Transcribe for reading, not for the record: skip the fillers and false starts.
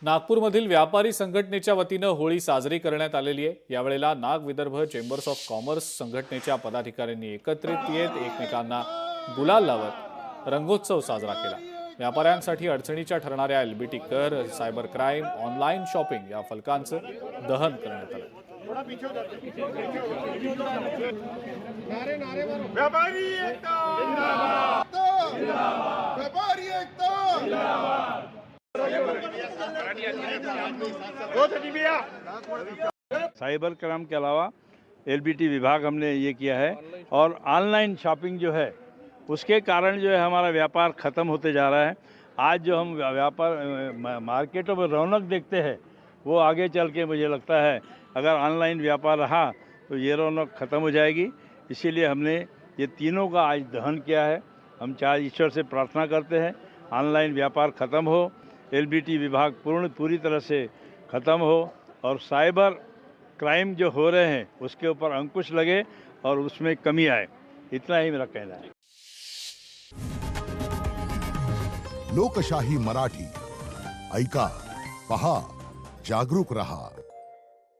नागपूरमधील व्यापारी संघटनेच्या वतीनं होळी साजरी करण्यात आलेली आहे। यावेळेला Nag Vidarbha chambers of commerce संघटनेच्या पदाधिकाऱ्यांनी एकत्रित येत एकमेकांना गुलाल लावत रंगोत्सव साजरा केला। व्यापाऱ्यांसाठी अडचणीच्या ठरणाऱ्या एलबीटी कर, सायबर क्राईम, ऑनलाईन शॉपिंग या फलकांचं दहन करण्यात आलं। व्यापारी एकता जिंदाबाद, व्यापारी एकता जिंदाबाद। साइबर क्राइम के अलावा एलबीटी विभाग हमने ये किया है और ऑनलाइन शॉपिंग जो है उसके कारण जो है हमारा व्यापार ख़त्म होते जा रहा है। आज जो हम व्यापार मार्केटों में रौनक देखते हैं वो आगे चल के मुझे लगता है अगर ऑनलाइन व्यापार रहा तो ये रौनक ख़त्म हो जाएगी। इसीलिए हमने ये तीनों का आज दहन किया है। हम चाहे ईश्वर से प्रार्थना करते हैं ऑनलाइन व्यापार ख़त्म हो, एलबीटी विभाग पूरी तरह से ख़त्म हो और साइबर क्राइम जो हो रहे हैं उसके ऊपर अंकुश लगे और उसमें कमी आए। इतना ही मेरा कहना है। लोकशाही मराठी ऐका, पहा, जागरूक रहा।